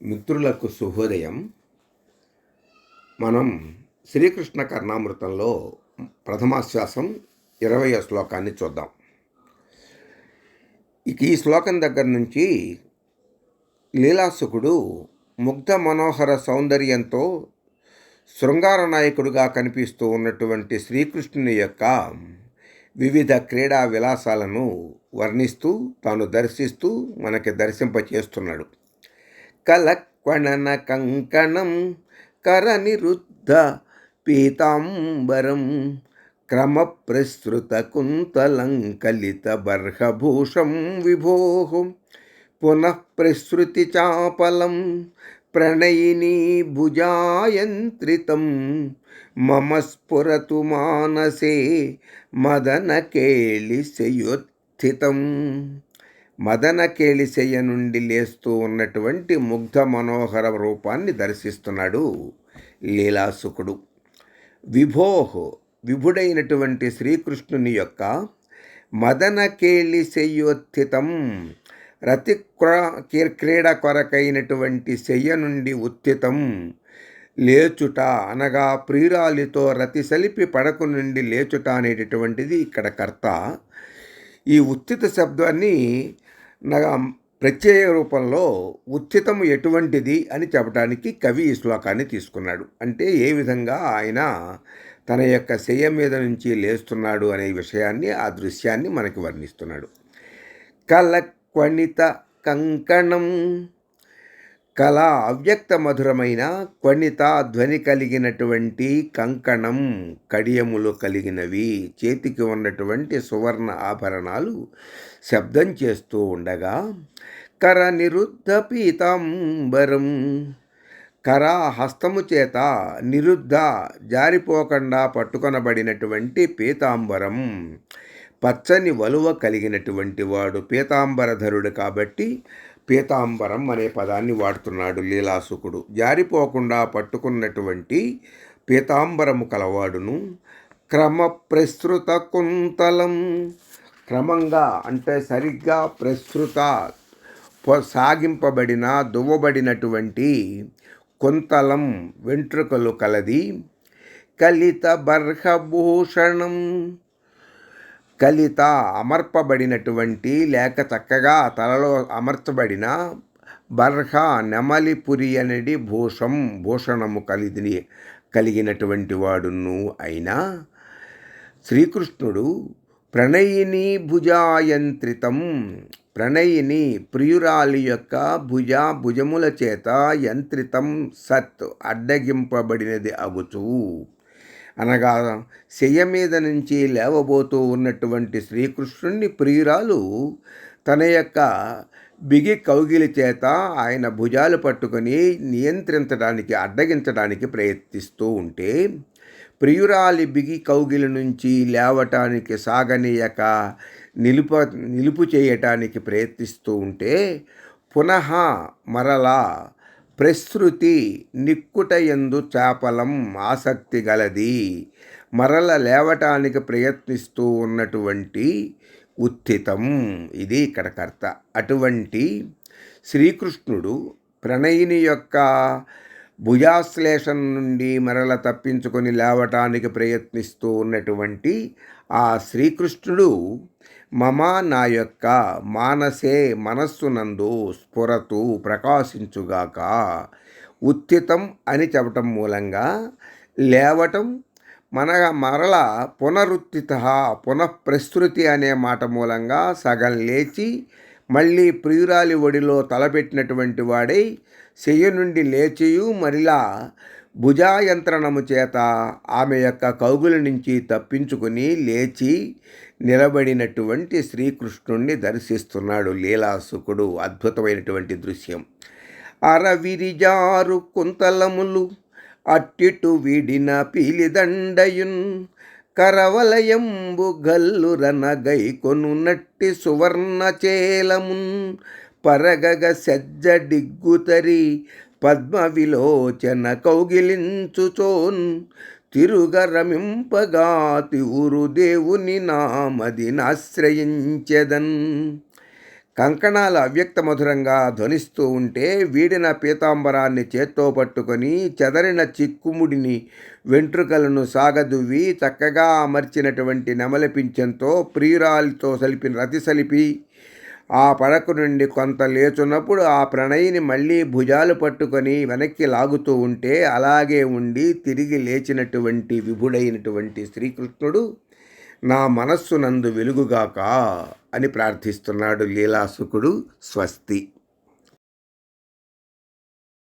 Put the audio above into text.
మిత్రులకు శుభోదయం. మనం శ్రీకృష్ణ కర్ణామృతంలో ప్రథమాశ్వాసం 20వ శ్లోకాన్ని చూద్దాం. ఈ శ్లోకం దగ్గర నుంచి లీలాసుకుడు ముగ్ధ మనోహర సౌందర్యంతో శృంగార నాయకుడిగా కనిపిస్తూ ఉన్నటువంటి శ్రీకృష్ణుని యొక్క వివిధ క్రీడా విలాసాలను వర్ణిస్తూ తాను దర్శిస్తూ మనకి దర్శింపచేస్తున్నాడు. కలక్వణన కంకణం కరనిరుద్ధ పీతాంబరం క్రమప్రసృత కుంతలం కలిత బర్హభూషం విభోః పునః ప్రసృతి చాపలం ప్రణయినీ భుజాయంత్రితం మమ స్ఫురతు మానసే మదనకేళిశయోత్థితం. మదనకేళిశయ్య నుండి లేస్తూ ఉన్నటువంటి ముగ్ధ మనోహర రూపాన్ని దర్శిస్తున్నాడు లీలాసుకుడు. విభుడైనటువంటి శ్రీకృష్ణుని యొక్క మదనకేళిశయ్యోత్థితం రతి క్రీడ కొరకైనటువంటి శయ్య నుండి ఉత్థితం లేచుట అనగా ప్రియురాలితో రతి సలిపి పడకు నుండి లేచుట అనేటటువంటిది ఇక్కడ కర్త. ఈ ఉత్థిత శబ్దాన్ని ప్రత్యయ రూపంలో ఉత్థితము ఎటువంటిది అని చెప్పడానికి కవి ఈ శ్లోకాన్ని తీసుకున్నాడు. అంటే ఏ విధంగా ఆయన తన యొక్క శయ్య మీద నుంచి లేస్తున్నాడు అనే విషయాన్ని, ఆ దృశ్యాన్ని మనకి వర్ణిస్తున్నాడు. కళక్వణిత కంకణం, కళ అవ్యక్త మధురమైన, క్వణిత ధ్వని కలిగినటువంటి, కంకణం కడియములు కలిగినవి, చేతికి ఉన్నటువంటి సువర్ణ ఆభరణాలు శబ్దం చేస్తూ ఉండగా, కర నిరుద్ధ పీతాంబరం, కర హస్తము చేత, నిరుద్ధ జారిపోకుండా పట్టుకొనబడినటువంటి పీతాంబరం, పచ్చని వలువ కలిగినటువంటి వాడు, పీతాంబరధరుడు కాబట్టి పీతాంబరం అనే పదాన్ని వాడుతున్నాడు లీలాసుకుడు. జారిపోకుండా పట్టుకున్నటువంటి పీతాంబరము కలవాడును. క్రమప్రసృత కుంతలం, క్రమంగా అంటే సరిగ్గా ప్రసృత సాగింపబడిన దువ్వబడినటువంటి కుంతలం వెంట్రుకలు కలది. కలిత బర్హభూషణం, కలిత అమర్పబడినటువంటి లేక చక్కగా తలలో అమర్చబడిన, బర్హ నెమలిపురి అనేది భూషణము కలిగినటువంటి వాడును అయినా శ్రీకృష్ణుడు ప్రణయిని భుజాయంత్రితం, ప్రణయిని ప్రియురాలి యొక్క భుజముల చేత యంత్రితం సత్ అడ్డగింపబడినది అగుచు, అనగా శయ్య మీద నుంచి లేవబోతూ ఉన్నటువంటి శ్రీకృష్ణుణ్ణి ప్రియురాలు తన యొక్క బిగి కౌగిలి చేత ఆయన భుజాలు పట్టుకొని నియంత్రించడానికి, అడ్డగించడానికి ప్రయత్నిస్తూ ఉంటే, ప్రియురాలి బిగి కౌగిలి నుంచి లేవటానికి సాగనీయక నిలుపు చేయటానికి ప్రయత్నిస్తూ ఉంటే, పునః మరలా ప్రసృతి నిక్కుటయందు చాపలం ఆసక్తి గలది, మరల లేవటానికి ప్రయత్నిస్తూ ఉన్నటువంటి ఉత్థితం. ఇది ఇక్కడ కర్త. అటువంటి శ్రీకృష్ణుడు ప్రణయిని యొక్క భుజాశ్లేషణ నుండి మరల తప్పించుకొని లేవటానికి ప్రయత్నిస్తూ ఉన్నటువంటి ఆ శ్రీకృష్ణుడు నా యొక్క మానసే మనస్సునందు స్ఫురతు ప్రకాశించుగాక, ఉత్థితం అని చెప్పటం మూలంగా లేవటం, మరల పునరుత్థిత పునఃప్రసృతి అనే మాట మూలంగా సగం లేచి మళ్ళీ ప్రియురాలి ఒడిలో తలపెట్టినటువంటి వాడై శయ్య నుండి లేచియు మరలా భుజాయంత్రణము చేత ఆమె యొక్క కౌగుల నుంచి తప్పించుకుని లేచి నిలబడినటువంటి శ్రీకృష్ణుణ్ణి దర్శిస్తున్నాడు లీలాసుకుడు. అద్భుతమైనటువంటి దృశ్యం. అరవిరిజారు కుంతలములు అట్టిటు విడిన పీలిదండయున్ కరవలయంబు గల్లురన గైకొనున్నట్టి సువర్ణ చేలమున్ పరగగ సజ్జడిగ్గుతరి పద్మ విలోచన కౌగిలించుచోన్ తిరుగరమింపగా తివురు దేవుని నామదినాశ్రయించెదన్. కంకణాలు అవ్యక్త మధురంగా ధ్వనిస్తూ ఉంటే వీడిన పీతాంబరాన్ని చేత్తో పట్టుకొని చెదరిన చిక్కుముడిని వెంట్రుకలను సాగదువ్వి చక్కగా అమర్చినటువంటి నెమలి పింఛంతో ప్రియురాలితో రతి సలిపి ఆ పడక నుండి కొంత లేచున్నప్పుడు ఆ ప్రణయిని మళ్ళీ భుజాలు పట్టుకొని వెనక్కి లాగుతూ ఉంటే అలాగే ఉండి తిరిగి లేచినటువంటి విభుడైనటువంటి శ్రీకృష్ణుడు నా మనస్సు నందు వెలుగుగాక అని ప్రార్థిస్తున్నాడు లీలాసుకుడు. స్వస్తి.